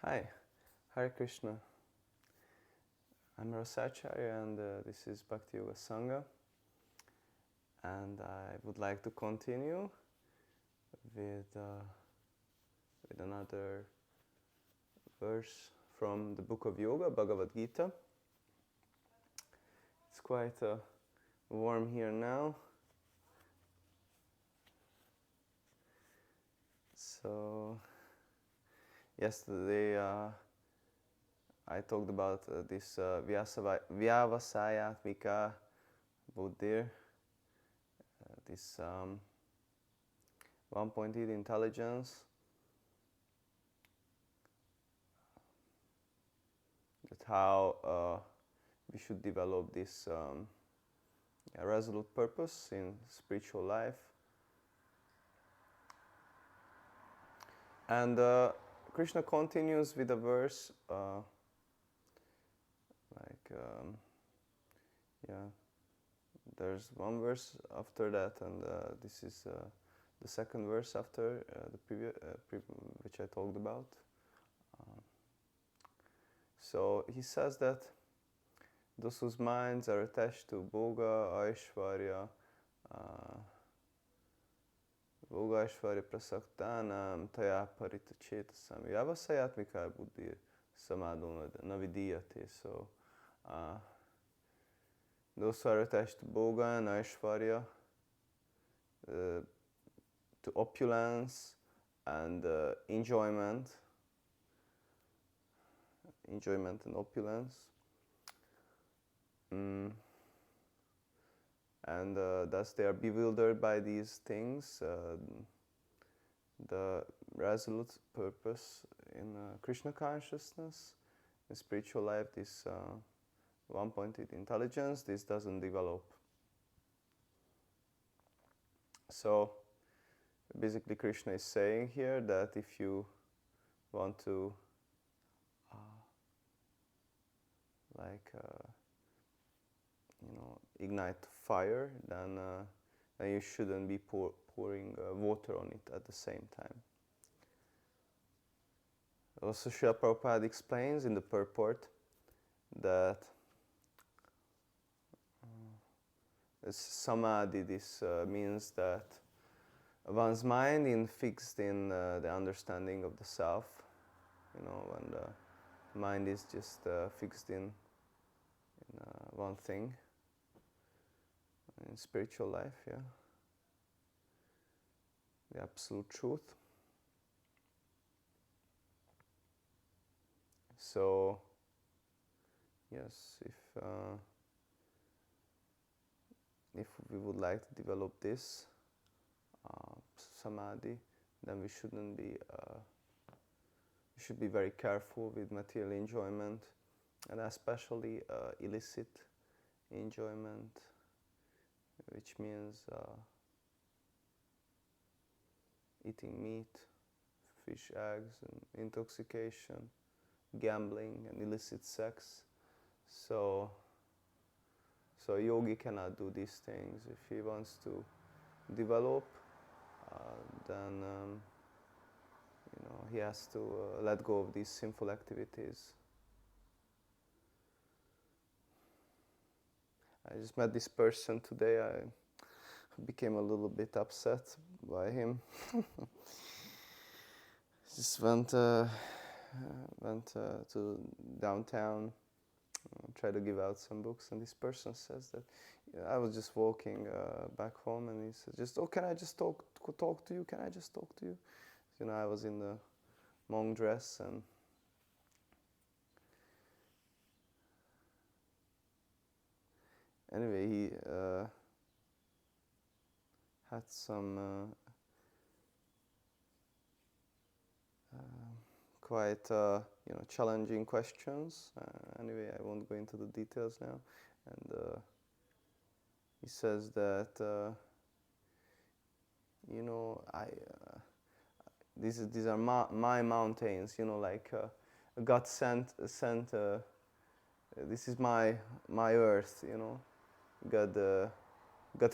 Hi, Hare Krishna. I'm Rasacharya and this is Bhakti Yoga Sangha, and I would like to continue with, with another verse from the book of Yoga, Bhagavad Gita. It's quite warm here now, so yesterday I talked about this Vyavasayatmika Buddhir, this one-pointed intelligence that how we should develop this resolute purpose in spiritual life. And Krishna continues with a verse there's one verse after that, and this is the second verse after the previous, which I talked about. So he says that those whose minds are attached to Bhoga, Aishvarya, Bhoga, Aishvarya, Prasaktanam, Taya Parita Chetasam, Vyavasayatmika Buddhi Samadho Navidiyate. So those who are attached to Bhoga and Aishvarya, to opulence and enjoyment and opulence, and thus they are bewildered by these things. The resolute purpose in Krishna consciousness, in spiritual life, this one-pointed intelligence, this doesn't develop. So basically Krishna is saying here that if you want to ignite fire, then you shouldn't be pouring water on it at the same time. Also, Srila Prabhupada explains in the purport that samadhi, this means that one's mind is fixed in the understanding of the self. When the mind is just fixed in one thing, in spiritual life, the absolute truth. So, yes, if we would like to develop this samadhi, then we should be very careful with material enjoyment, and especially illicit enjoyment, which means eating meat, fish, eggs, and intoxication, gambling, and illicit sex. So a yogi cannot do these things. If he wants to develop, then he has to let go of these sinful activities. I just met this person today. I became a little bit upset by him. Just went to downtown, try to give out some books, and this person says that I was just walking back home, and he said, "Just can I just talk to you? Can I just talk to you?" I was in the monk dress, and anyway, he had some quite challenging questions. Anyway, I won't go into the details now. And he says that these are my mountains. God sent. This is my earth. God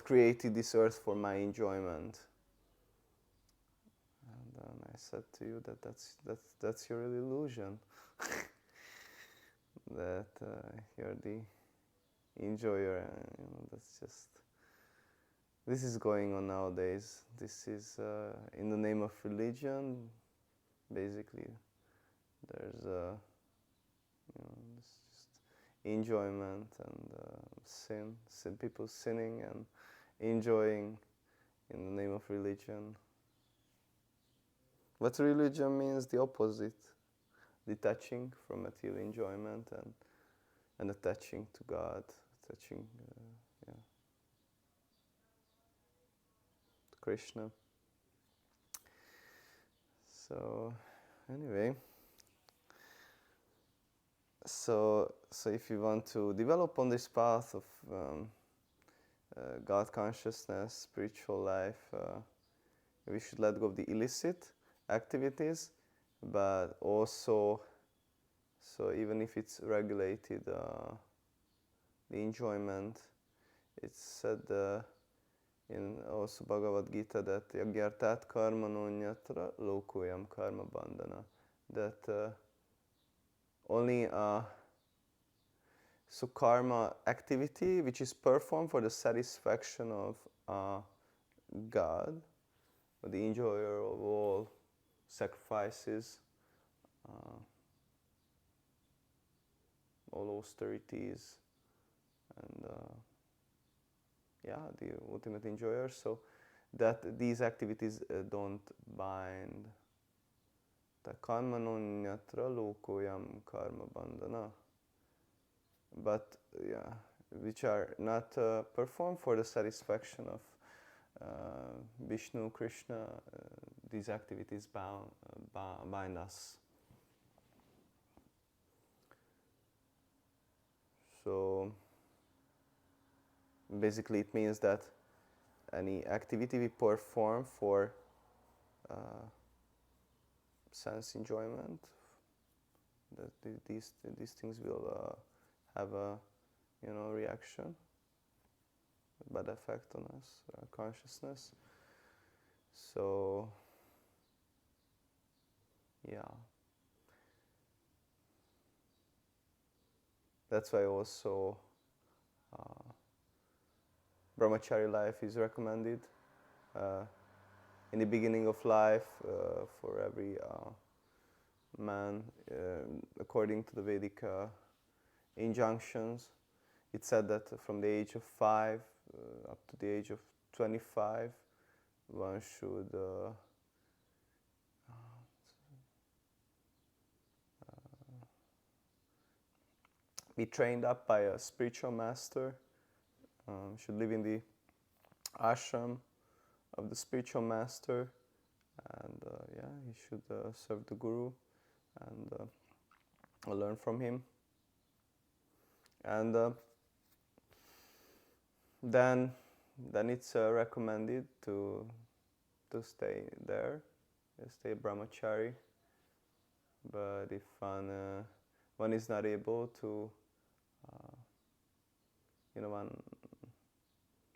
created this earth for my enjoyment. And then I said to you that that's your illusion. That you're the enjoyer. That's just. This is going on nowadays. This is in the name of religion. Basically, there's it's just enjoyment and people sinning and enjoying in the name of religion. But religion means the opposite, detaching from material enjoyment and attaching to God, attaching to Krishna. So anyway, so if you want to develop on this path of God consciousness, spiritual life, we should let go of the illicit activities, but also, so even if it's regulated, the enjoyment, it's said in also Bhagavad Gita that yagyartat karma nonyatra lokoyam karma bandhana, that only so karma activity which is performed for the satisfaction of God, the enjoyer of all sacrifices, all austerities, and the ultimate enjoyer. So that these activities don't bind. Karma nonyatra lokoyam karma bandhana. But which are not performed for the satisfaction of Vishnu, Krishna. These activities bind us. So basically it means that any activity we perform for sense enjoyment, that these things will have a reaction, bad effect on us, our consciousness. So that's why also brahmachari life is recommended in the beginning of life for every man, according to the Vedic injunctions. It said that from the age of 5 up to the age of 25, one should be trained up by a spiritual master, should live in the ashram of the spiritual master, and he should serve the guru and learn from him. And then it's recommended to stay there, stay brahmachari. But if one is not able to,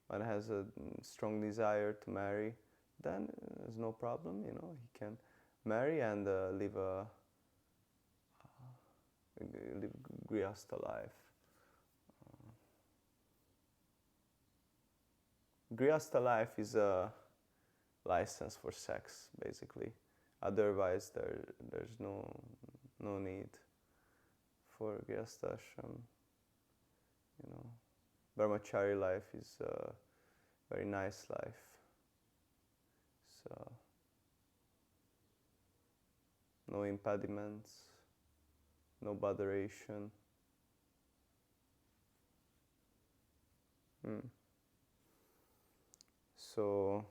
one has a strong desire to marry, then there's no problem. He can marry and live grihastha life. Grihastha life is a license for sex, basically. Otherwise, there's no need for grihastha ashram. Brahmachari life is a very nice life. So no impediments, no botheration. So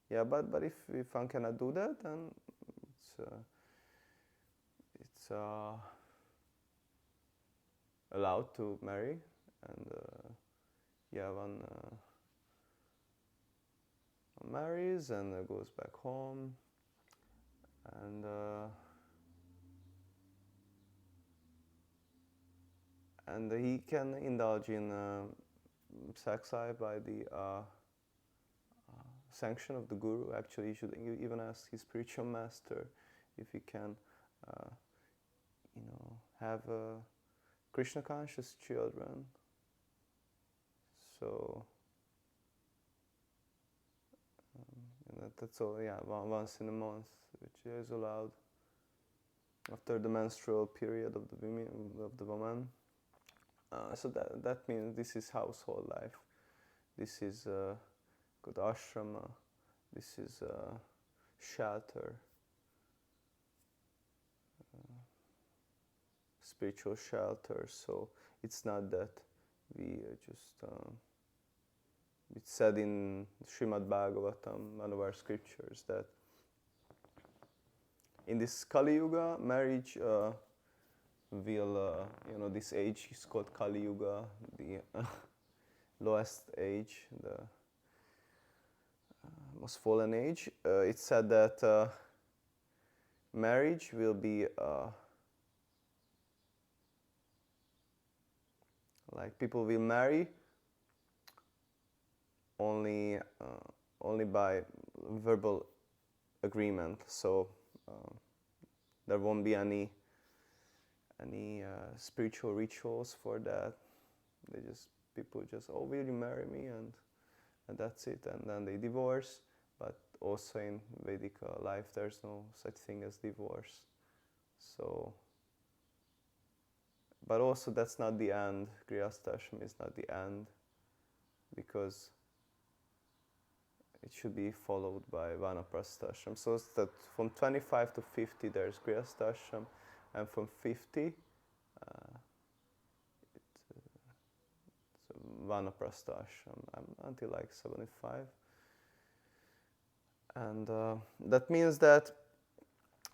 but if one cannot do that, then it's allowed to marry, and one marries and goes back home, and he can indulge in sex life by the sanction of the guru. Actually, he should even ask his spiritual master if he can, have Krishna conscious children. So that's all. Yeah, once in a month, which is allowed after the menstrual period of the woman. So that means this is household life. This is good ashrama. This is shelter, spiritual shelter. So it's not that we it's said in Srimad Bhagavatam, one of our scriptures, that in this Kali Yuga, marriage will, this age is called Kali Yuga, the lowest age, the most fallen age. It's said that marriage will be like people will marry only by verbal agreement. So there won't be any spiritual rituals for that. People just, oh, will you marry me, and that's it, and then they divorce. But also in Vedic life, there's no such thing as divorce. So, but also that's not the end. Grihastashram is not the end, because it should be followed by Vanaprasthashram. So it's that from 25 to 50 there's Grihastashram, and from 50 it's Vanaprasthashram until like 75. And that means that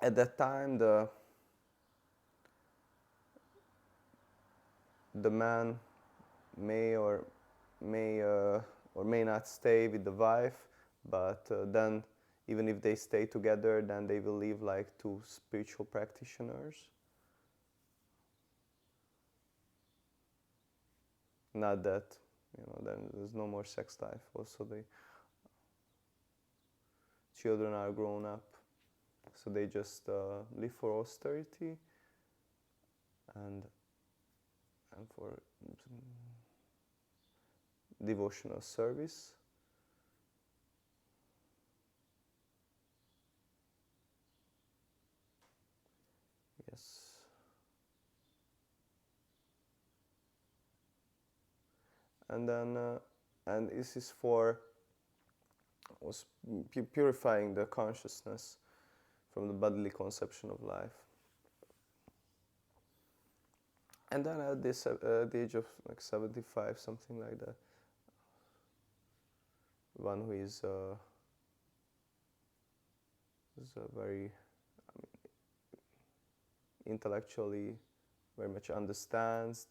at that time the man may or may not stay with the wife, but then even if they stay together, then they will live like two spiritual practitioners. Not that, then there's no more sex life. Also, the children are grown up, so they just live for austerity and for devotional service. Yes. And then, and this is for purifying the consciousness from the bodily conception of life. And then at the age of like 75, something like that, one who is very intellectually very much understands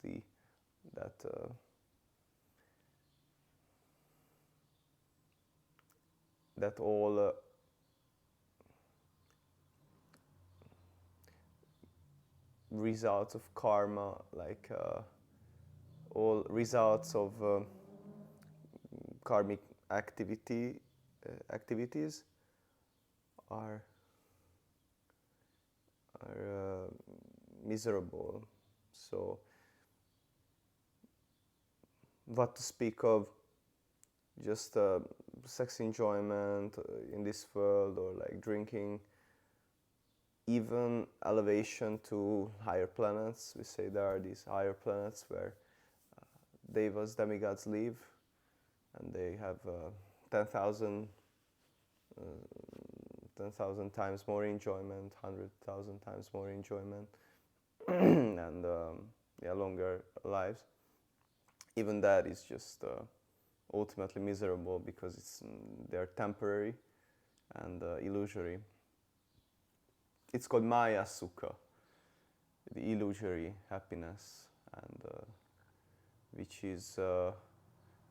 that all results of karma, like all results of karmic activities are miserable. So what to speak of just sex enjoyment in this world, or like drinking, even elevation to higher planets. We say there are these higher planets where devas, demigods live, and they have 10,000 times more enjoyment, 100,000 times more enjoyment, and longer lives. Even that is just ultimately miserable, because they're temporary and illusory. It's called Maya Sukha, the illusory happiness, and which is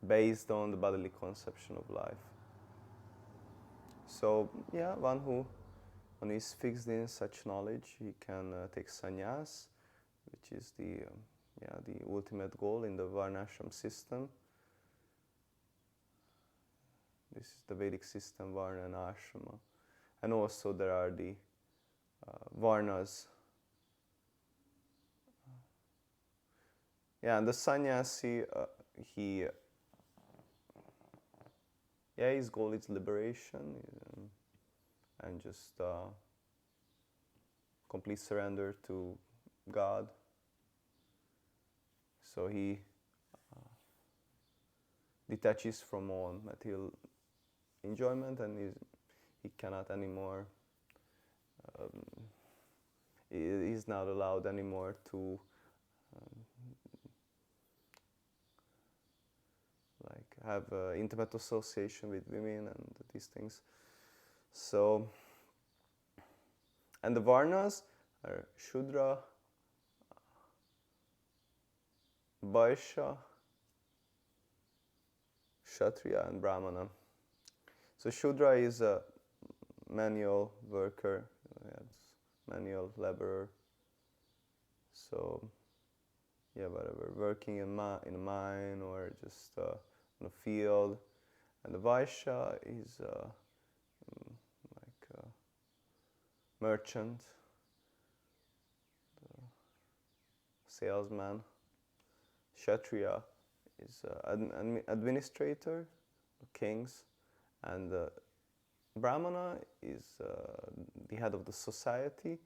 based on the bodily conception of life. So one who is fixed in such knowledge, he can take sannyas, which is the ultimate goal in the varnashram system. This is the Vedic system, Varna and Ashrama. And also there are the Varnas. Yeah, and the sannyasi, his goal is liberation and just complete surrender to God. So he detaches from all material enjoyment, and he cannot anymore, he's not allowed anymore to like have intimate association with women and these things. So, and the Varnas are Shudra, Vaishya, Kshatriya, and Brahmana. So Shudra is a manual worker, manual laborer. So yeah, whatever, working in a mine or just in a field. And the Vaishya is like a merchant, the salesman. Kshatriya is an administrator, kings, and Brahmana is the head of the society,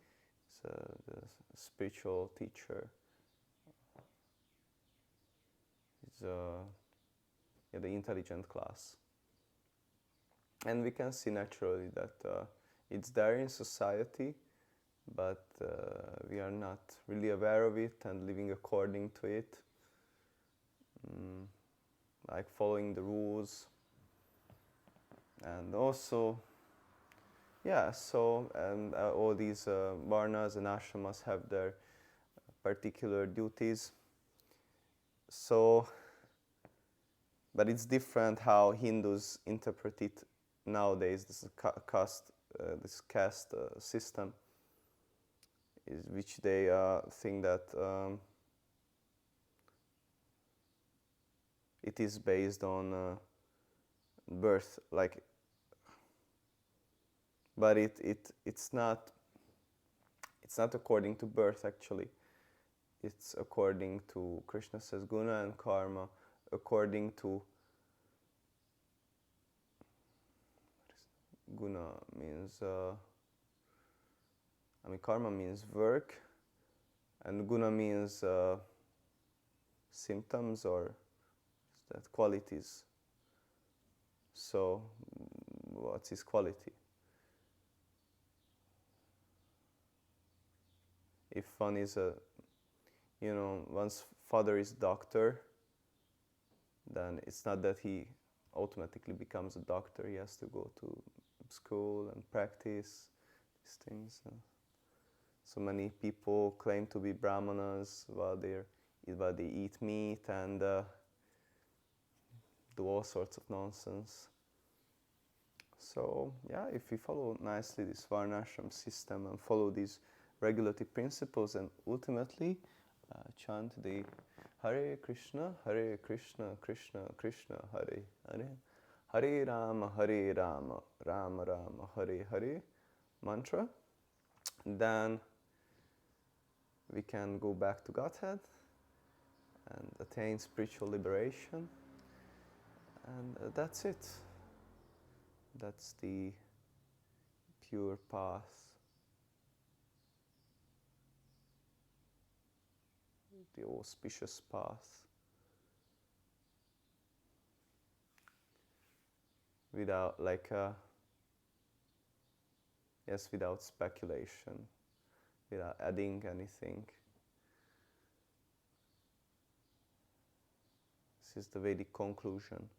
is the spiritual teacher. Is the intelligent class. And we can see naturally that it's there in society, but we are not really aware of it and living according to it. Like following the rules, and also and all these varnas and ashramas have their particular duties. So, but it's different how Hindus interpret it nowadays. This caste system, which they think that it is based on birth, like, but it's not according to birth actually. It's according to, Krishna says, guna and karma, according to guna means karma means work, and guna means symptoms or that qualities. So what's his quality? If one is one's father is doctor, then it's not that he automatically becomes a doctor. He has to go to school and practice these things. So many people claim to be brahmanas while they eat meat and do all sorts of nonsense. So yeah, if we follow nicely this varnashram system and follow these regulative principles, and ultimately chant the Hare Krishna, Krishna Krishna, Hare Hare, Hare Rama, Rama Rama, Hare Hare mantra, then we can go back to Godhead and attain spiritual liberation. And that's it. That's the pure path. The auspicious path. Without without speculation, without adding anything. This is the Vedic conclusion.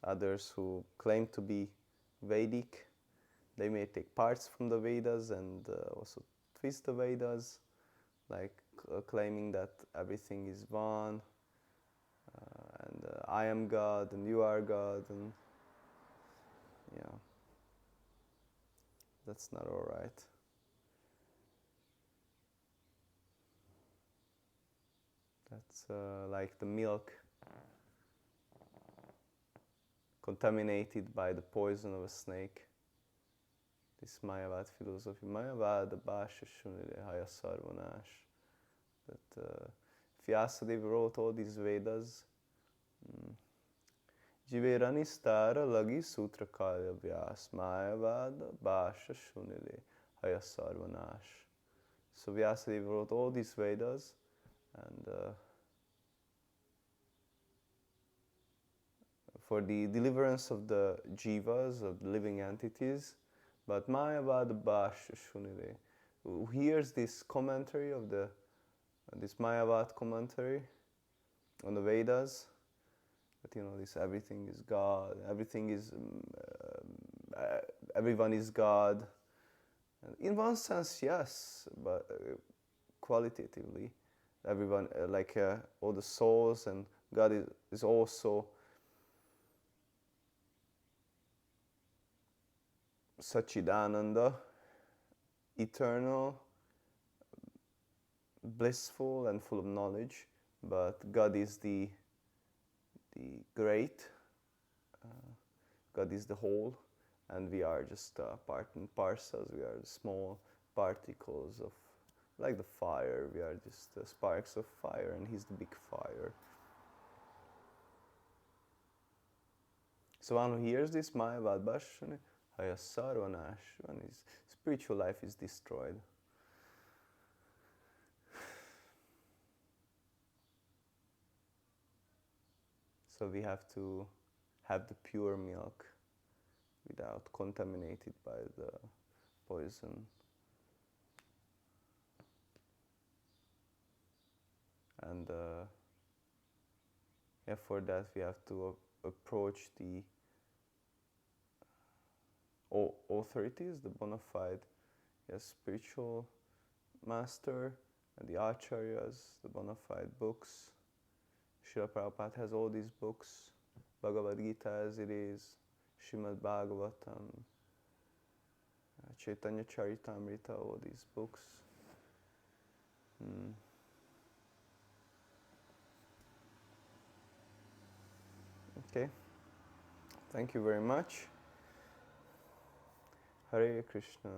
Others who claim to be Vedic, they may take parts from the Vedas and also twist the Vedas, like claiming that everything is one, and I am God and you are God, and yeah, that's not all right. That's like the milk contaminated by the poison of a snake. This Mayavad philosophy, Mayavad Bhasha Shunile Haya Sarvanash. That Vyasadeva wrote all these Vedas. Jiverani Stara Lagi Sutra Kalya Vyas Mayavad Bhasha Shunile Haya Sarvanash. So Vyasadeva wrote all these Vedas, and for the deliverance of the jivas, of the living entities. But Mayavad Bhasha Shunile, who hears this commentary of this Mayavad commentary on the Vedas, that this everything is God, everything is everyone is God. And in one sense, yes, but qualitatively, everyone, all the souls, and God is also Sachidananda, eternal, blissful, and full of knowledge. But God is the great, God is the whole, and we are just part and parcels. We are the small particles of, like the fire, we are just sparks of fire, and He's the big fire. So one who hears this, Mayavad Bhashana, Haya Sarvanash, when his spiritual life is destroyed. So we have to have the pure milk without contaminated by the poison. And for that we have to approach the authorities, the bona fide spiritual master, and the acharyas, the bona fide books. Srila Prabhupada has all these books, Bhagavad Gita as it is, Srimad Bhagavatam, Chaitanya Charitamrita, all these books. Okay, thank you very much. Hare Krishna.